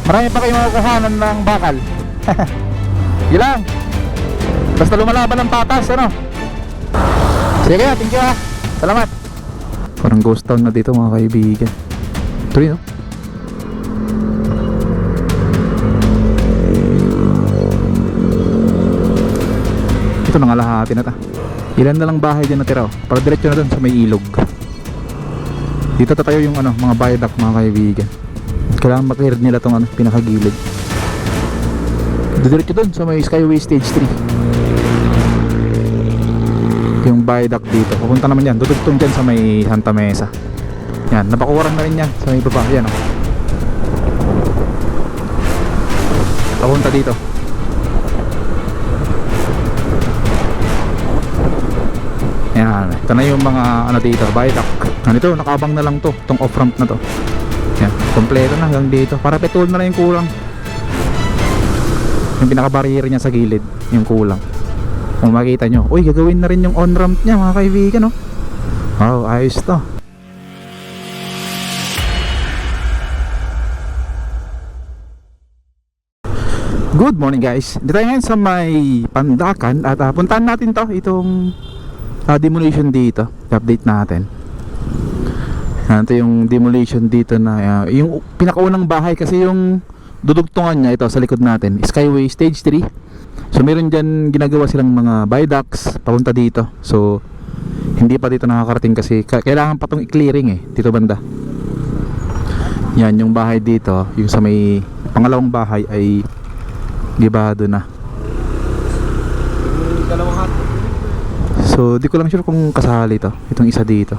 Marami pa kayong makukuhanan ng bakal. Yun lang. Basta lumalaban ng patas, ano. Sige, thank you ha. Salamat. Parang ghost town na dito mga kaibigan. Ito rin, no? Ito nangalahati na ta. Ilan na lang bahay dyan natira, oh. Para diretso na dun sa may ilog. Dito tatayo yung ano, mga viaduct mga kaibigan. Kailangan makahirad nila tong ano, pinakagilid. Diretso dun sa may Skyway Stage 3. Yung viaduct dito. Pupunta naman yan, dudugtong dyan sa may Santa Mesa. Yan, napakuwaran na rin yan sa may baba. Yan, oh. Papunta dito. Yan, ito na yung mga ano dito, viaduct. Ganito, nakabang na lang to, itong off-ramp na to. Yan, kompleto na hanggang dito. Para petrol na lang yung kulang. Yung pinaka-barrier niya sa gilid, yung kulang. Kung makita nyo, uy, gagawin na rin yung on-ramp niya mga kaibigan, no? Wow, ayos to. Good morning guys. Dito tayo ngayon sa may Pandakan. At puntahan natin to, itong demolition dito. I-update natin. Ito yung demolition dito na yung pinakaunang bahay. Kasi yung dudugtungan niya ito sa likod natin, Skyway Stage 3. So meron dyan ginagawa silang mga viaducts papunta dito. So hindi pa dito nakakarating kasi kailangan pa itong i-clearing eh, dito banda. Yan yung bahay dito. Yung sa may pangalawang bahay ay gibado na. So di ko lang sure kung kasali to, itong isa dito.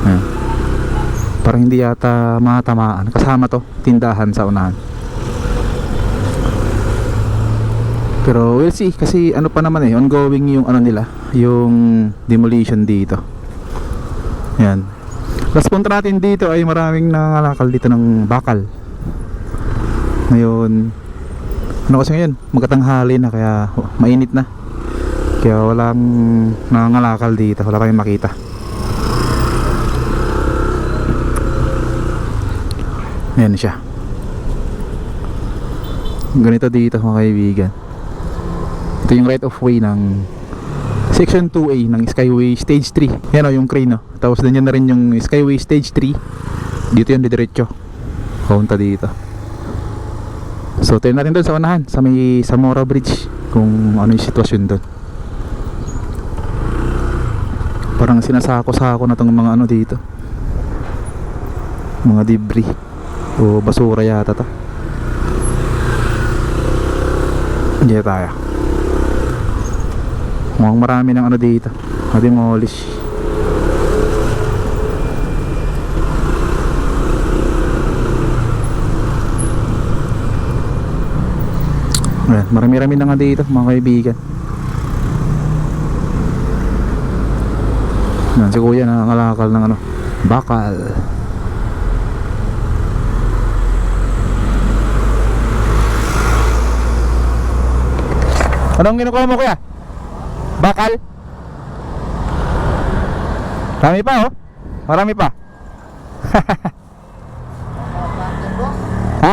Ayan. Parang hindi yata matamaan. Kasama to, tindahan sa unahan. Pero we'll see, kasi ano pa naman eh, ongoing yung ano nila, yung demolition dito. Yan. Last punta natin dito ay maraming nangalakal dito ng bakal. Ngayon, ano kasi ngayon, magkatanghali na, kaya mainit na. Kaya walang nangangalakal dito, wala tayong makita. Ayan siya. Ganito dito mga kaibigan. Ito yung right of way ng Section 2A ng Skyway Stage 3. Yan o yung crane, no? Tapos ganyan na rin yung Skyway Stage 3. Dito yung didiretso. Punta dito. So tayo natin doon sa unahan, sa may Zamora Bridge, kung ano yung sitwasyon doon. Parang sinasako-sako na tong mga ano dito, mga debris o basura yata to. Hindi tayo. Mukhang marami ng ano dito, na-demolish. Ayan, marami-rami na nga dito mga kaibigan. Yan, si kuya nangangalakal ng ano, bakal. Anong kinukuha mo kuya? Bakal? Marami pa oh. Marami pa. Ha?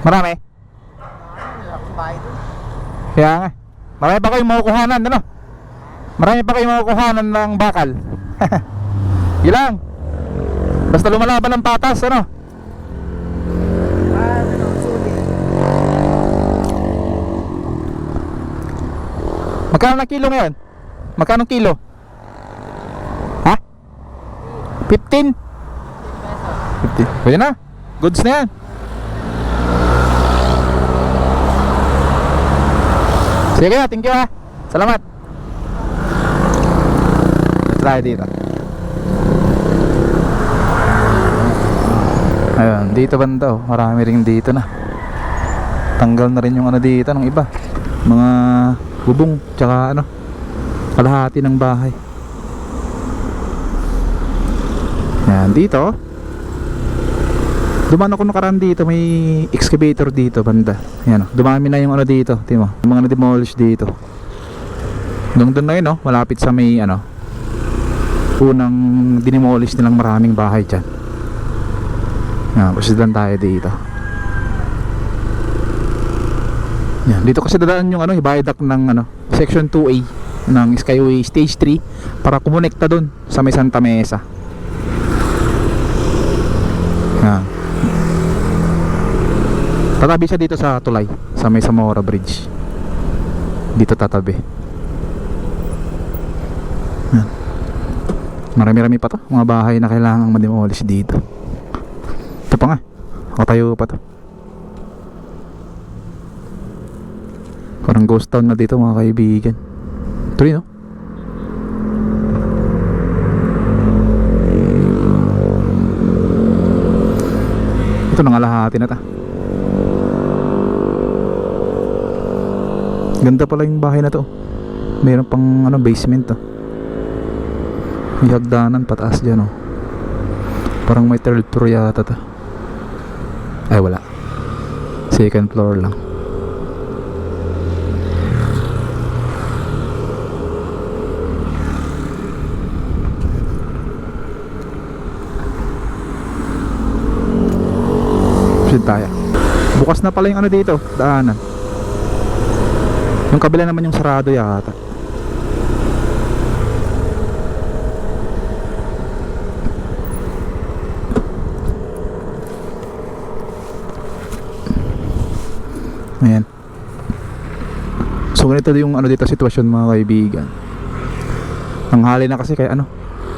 Marami? Kaya nga, marami pa kayong makukuhanan, ano? Marami pa kayong makukuhanan ng bakal. Yun lang. Basta lumalaban ng patas, ano? Magkano na kilo ngayon? Magkano kilo? Ha? 15? 15. Pwede na. Goods na yan. Sige na, thank you ha. Salamat. Try dito. Ayun, dito banda oh. Marami rin dito na. Tanggal na rin yung ano dito ng iba. Mga bubong, tsaka ano, kalahati ng bahay. Yan, dito dumaan ako nakaraan dito, may excavator dito banda. Yan, dumami na yung ano dito, tingnan mo, yung mga na-demolish dito. Doon na yun, no? Malapit sa may ano, unang dinimolish nilang maraming bahay dyan. Yan, pasyalan tayo dito. Yan, dito kasi dadaan yung ano, viaduct ng ano, section 2A ng Skyway Stage 3 para kumonekta doon sa may Santa Mesa. Yan. Tatabi siya dito sa tulay, sa may Zamora Bridge. Dito tatabi. Yan. Marami-rami pa to, mga bahay na kailangang ma-demolish dito. Ito pa nga, o tayo pa to. Parang ghost town na dito mga kaibigan. Ito rin, no? Ito nangalahati na ta. Ganda pala yung bahay na to. Meron pang ano, basement to. May hagdanan pataas dyan, oh. Parang may third floor yata to. Ay, wala. Second floor lang. Tayo. Bukas na pala yung ano dito, daanan. Yung kabila naman yung sarado yata. Ayan. So ganito yung ano dito sitwasyon mga kaibigan. Tanghali na kasi kaya ano,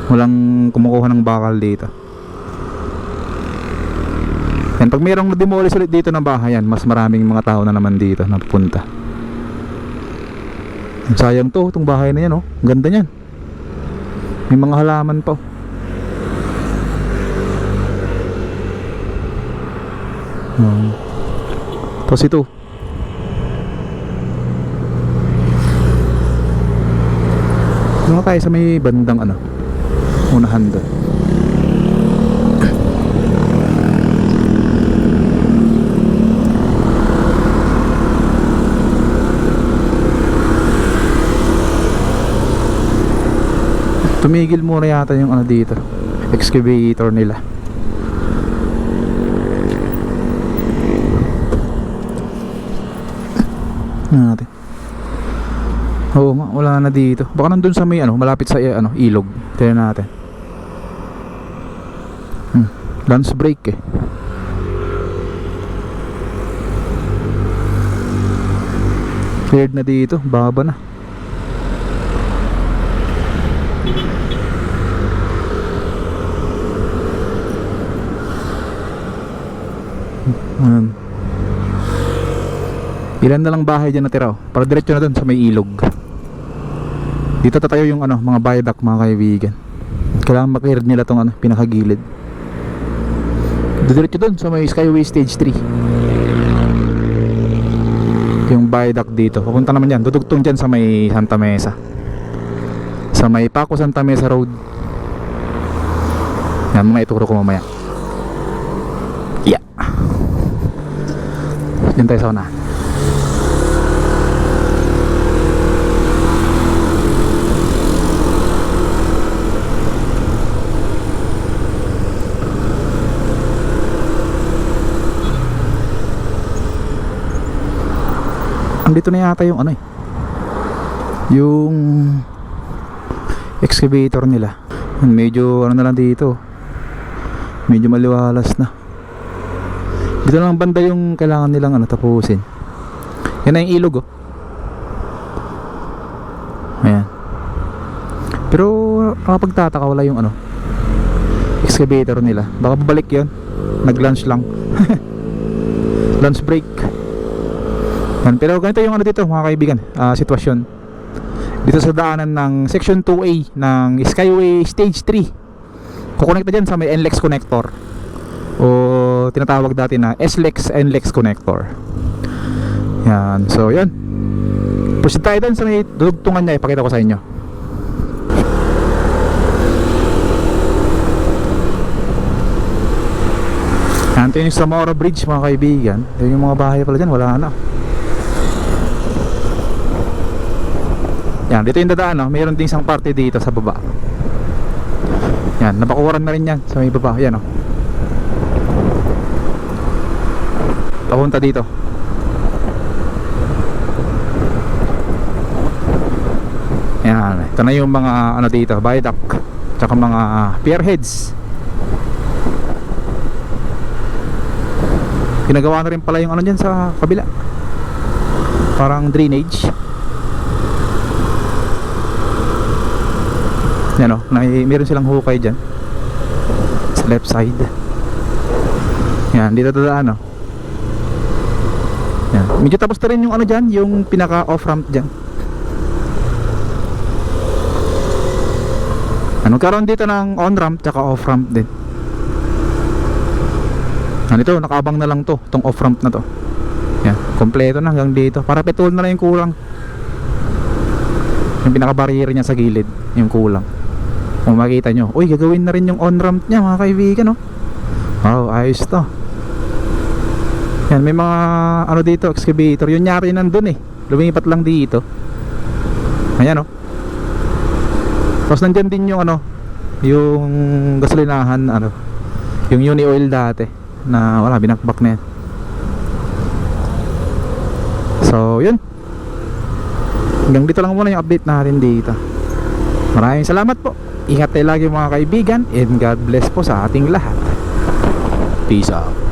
walang kumukuha ng bakal dito. Yan, pag mayroong demolish ulit dito ng bahayan, mas maraming mga tao na naman dito na pupunta. Sayang to, itong bahay na yan, oh. Ganda niyan. May mga halaman pa, oh. Tapos ito. Doon tayo sa may bandang ano, unahan doon. Tumigil muna yata yung ano dito, excavator nila. Ano natin? Oo nga, wala na dito. Baka nandun sa may ano, malapit sa ano, ilog. Tignan natin. Lunch break eh. Cleared na dito, baba na. Ilan na lang bahay dyan natira, oh. Para diretso na dun sa may ilog. Dito tatayo yung ano, mga viaduct mga kaibigan. Kailangan maklear nila tong ano, pinakagilid. Diretso dun sa may Skyway Stage 3. Yung viaduct dito, pupunta naman yan, dudugtong dyan sa may Santa Mesa, sa may Paco Santa Mesa Road. Yan, mga ituro ko mamaya. Yeah. Yan tayo sa una. Andito na yata yung ano eh, yung excavator nila. Medyo ano na lang dito, medyo maliwalas na. Dito lang banda yung kailangan nilang ano, tapusin. Yan na yung ilog, oh. Ayan. Pero nakapagtataka, wala yung ano, excavator nila. Baka babalik yun, nag-lunch lang. Lunch break. Yan. Pero ganito yung ano dito mga kaibigan, sitwasyon dito sa daanan ng section 2A ng Skyway Stage 3. Kukonekta dyan sa may NLEX connector, o tinatawag dati na SLEX NLEX connector. Yan, so yan, push tayo dun sa may dugtungan niya, ipakita ko sa inyo. Yan, ito yung Zamora Bridge mga kaibigan. Yung mga bahay pala dyan, wala na. Yan, dito yung dadaan, no? Mayroon din isang parte dito sa baba. Yan, napakuran na rin yan sa may baba. Yan, oh. Papunta dito. Yan, ito na yung mga ano dito, viaduct, tsaka mga pierheads. Ginagawa na rin pala yung ano dyan sa kabila, parang drainage. Yan, o, meron silang hukay dyan sa left side. Yan, dito dadaan, o. Yan, medyo tapos na rin yung ano dyan, yung pinaka off ramp dyan. Ano, karoon dito ng on ramp tsaka off ramp din. Ito, nakaabang na lang to, itong off ramp na to. Yan, kompleto na hanggang dito. Para petrol na lang yung kulang. Yung pinaka-barrier niya sa gilid, yung kulang. Kung makita nyo, uy, gagawin na rin yung on ramp niya, mga kaibigan, no? Wow, ayos to. Yan, may mga ano dito, excavator. Yung nyari nandun eh, lumipat lang dito. Ayan, no? Tapos nandyan din yung ano, yung gasolinahan, ano, yung Uni Oil dati na wala, binakbak na yan. So yun, hanggang dito lang muna yung update natin dito. Maraming salamat po. Ingat tayo lagi mga kaibigan, and God bless po sa ating lahat. Peace out.